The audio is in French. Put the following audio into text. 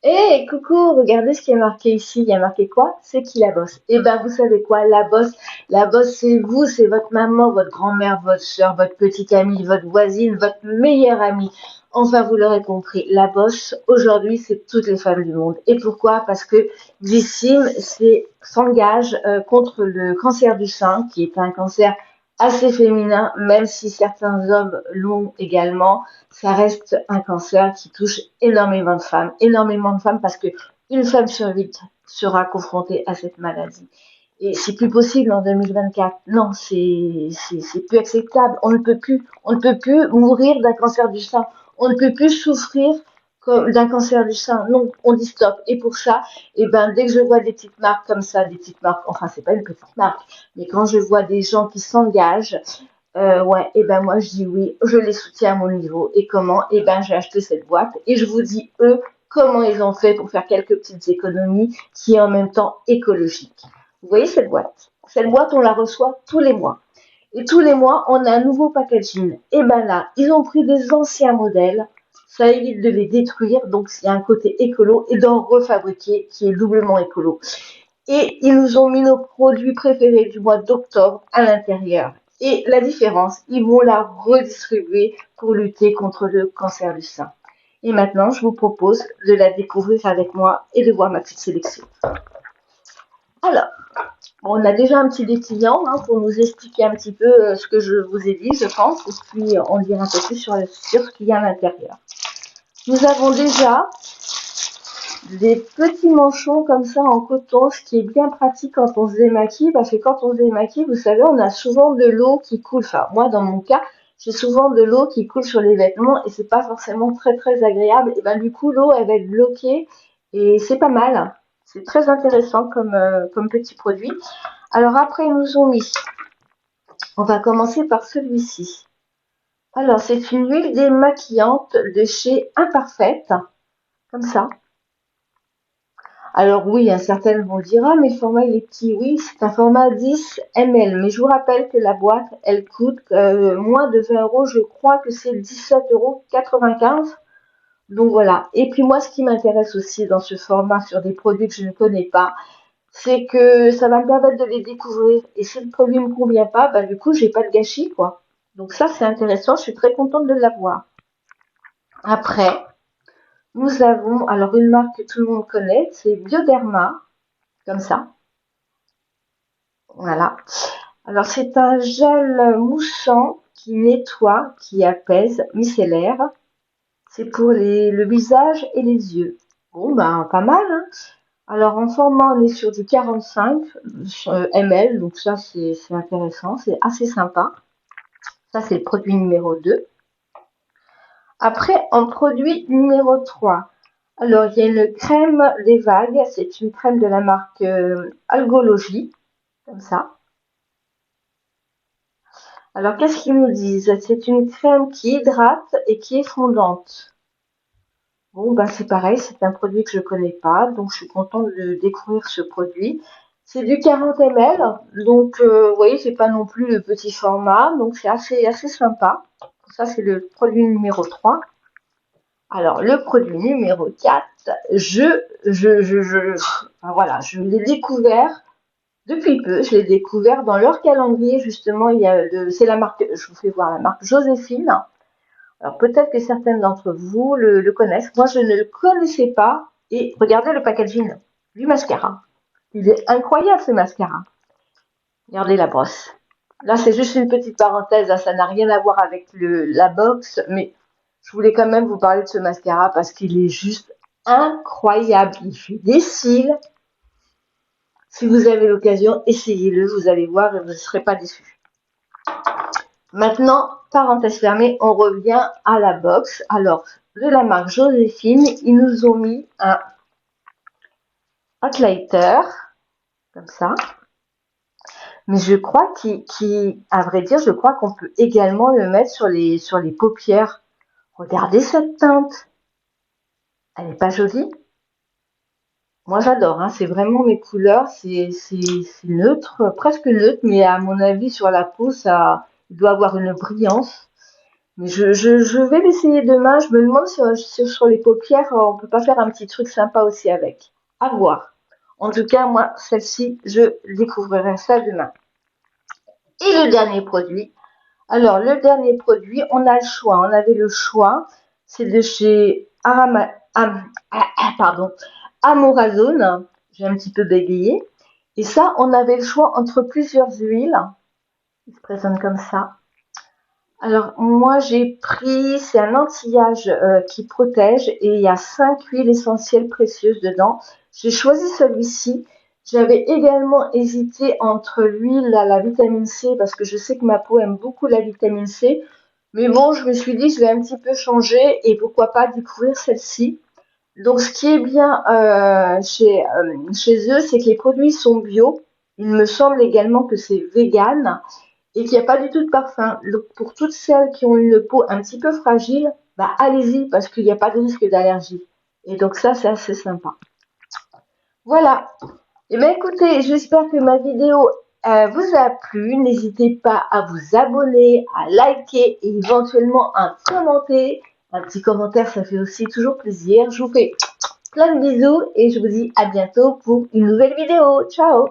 Hé, coucou, regardez ce qui est marqué ici. Il y a marqué quoi? C'est qui la bosse? Eh ben, vous savez quoi? La bosse, c'est vous, c'est votre maman, votre grand-mère, votre soeur, votre petite amie, votre voisine, votre meilleure amie. Enfin, vous l'aurez compris, la bosse, aujourd'hui, c'est toutes les femmes du monde. Et pourquoi? Parce que Glycine s'engage contre le cancer du sein, qui est un cancer assez féminin, même si certains hommes l'ont également. Ça reste un cancer qui touche énormément de femmes parce que une femme sur 8 sera confrontée à cette maladie. Et c'est plus possible en 2024. Non, c'est plus acceptable. On ne peut plus mourir d'un cancer du sein. On ne peut plus souffrir comme d'un cancer du sein. Non, on dit stop. Et pour ça, eh ben, dès que je vois des petites marques comme ça, des petites marques, enfin, c'est pas une petite marque, mais quand je vois des gens qui s'engagent, ouais, et ben moi je dis oui, je les soutiens à mon niveau. Et comment? Et ben j'ai acheté cette boîte et je vous dis eux comment ils ont fait pour faire quelques petites économies qui est en même temps écologique. Vous voyez cette boîte? Cette boîte on la reçoit tous les mois. Et tous les mois on a un nouveau packaging. Et ben là ils ont pris des anciens modèles, ça évite de les détruire, donc il y a un côté écolo et d'en refabriquer qui est doublement écolo. Et ils nous ont mis nos produits préférés du mois d'octobre à l'intérieur. Et la différence, ils vont la redistribuer pour lutter contre le cancer du sein. Et maintenant, je vous propose de la découvrir avec moi et de voir ma petite sélection. Alors, on a déjà un petit dépliant pour nous expliquer un petit peu ce que je vous ai dit, je pense, et puis on dira un peu plus sur ce qu'il y a à l'intérieur. Nous avons déjà des petits manchons comme ça en coton, ce qui est bien pratique quand on se démaquille, parce que quand on se démaquille, vous savez, on a souvent de l'eau qui coule. Enfin, moi, dans mon cas, j'ai souvent de l'eau qui coule sur les vêtements et c'est pas forcément très agréable. Et ben du coup, l'eau, elle va être bloquée et c'est pas mal. C'est très intéressant comme petit produit. Alors après, ils nous ont mis. On va commencer par celui-ci. Alors, c'est une huile démaquillante de chez Imparfaite, comme ça. Alors oui, certaines vont dire, ah, mais le format il est petit. Oui, c'est un format 10 ml. Mais je vous rappelle que la boîte, elle coûte moins de 20 euros. Je crois que c'est 17,95 €. Donc voilà. Et puis moi, ce qui m'intéresse aussi dans ce format sur des produits que je ne connais pas, c'est que ça va me permettre de les découvrir. Et si le produit me convient pas, bah, du coup, j'ai pas de gâchis, quoi. Donc ça, c'est intéressant. Je suis très contente de l'avoir. Après, nous avons, alors une marque que tout le monde connaît, c'est Bioderma, comme ça. Voilà. Alors, c'est un gel moussant qui nettoie, qui apaise, micellaire. C'est pour le visage et les yeux. Bon, ben, pas mal, hein. Alors, en format, on est sur du 45 ml, donc ça, c'est intéressant, c'est assez sympa. Ça, c'est le produit numéro 2. Après, en produit numéro 3. Alors, il y a une crème des vagues, c'est une crème de la marque Algologie, comme ça. Alors, qu'est-ce qu'ils nous disent? C'est une crème qui hydrate et qui est fondante. Bon, ben c'est pareil, c'est un produit que je connais pas, donc je suis contente de découvrir ce produit. C'est du 40 ml, donc vous voyez, c'est pas non plus le petit format, donc c'est assez sympa. Ça, c'est le produit numéro 3. Alors, le produit numéro 4, enfin, voilà, je l'ai découvert depuis peu, je l'ai découvert dans leur calendrier, justement, c'est la marque, je vous fais voir la marque Joséphine. Alors peut-être que certaines d'entre vous le connaissent. Moi, je ne le connaissais pas. Et regardez le packaging du mascara. Il est incroyable ce mascara. Regardez la brosse. Là, c'est juste une petite parenthèse. Ça n'a rien à voir avec la box, mais je voulais quand même vous parler de ce mascara parce qu'il est juste incroyable. Il fait des cils. Si vous avez l'occasion, essayez-le. Vous allez voir et vous ne serez pas déçus. Maintenant, parenthèse fermée, on revient à la box. Alors, de la marque Joséphine, ils nous ont mis un highlighter, comme ça. Mais je crois à vrai dire, je crois qu'on peut également le mettre sur les paupières. Regardez cette teinte. Elle n'est pas jolie? Moi, j'adore, hein. C'est vraiment mes couleurs. C'est neutre, presque neutre, mais à mon avis, sur la peau, ça doit avoir une brillance. Mais je vais l'essayer demain. Je me demande sur les paupières, on peut pas faire un petit truc sympa aussi avec. À voir. En tout cas, moi, celle-ci, je découvrirai ça demain. Et le dernier produit. Alors, le dernier produit, on a le choix. On avait le choix. C'est de chez pardon, Amorazone. J'ai un petit peu bégayé. Et ça, on avait le choix entre plusieurs huiles. Il se présente comme ça. Alors, moi, j'ai pris, c'est un anti-âge qui protège et il y a 5 huiles essentielles précieuses dedans. J'ai choisi celui-ci. J'avais également hésité entre l'huile à la vitamine C parce que je sais que ma peau aime beaucoup la vitamine C. Mais bon, je me suis dit, je vais un petit peu changer et pourquoi pas découvrir celle-ci. Donc, ce qui est bien chez eux, c'est que les produits sont bio. Il me semble également que c'est vegan et qu'il n'y a pas du tout de parfum. Donc, pour toutes celles qui ont une peau un petit peu fragile, bah, allez-y parce qu'il n'y a pas de risque d'allergie. Et donc ça, c'est assez sympa. Voilà. Et bien écoutez, j'espère que ma vidéo vous a plu. N'hésitez pas à vous abonner, à liker et éventuellement à commenter. Un petit commentaire, ça fait aussi toujours plaisir. Je vous fais plein de bisous et je vous dis à bientôt pour une nouvelle vidéo. Ciao!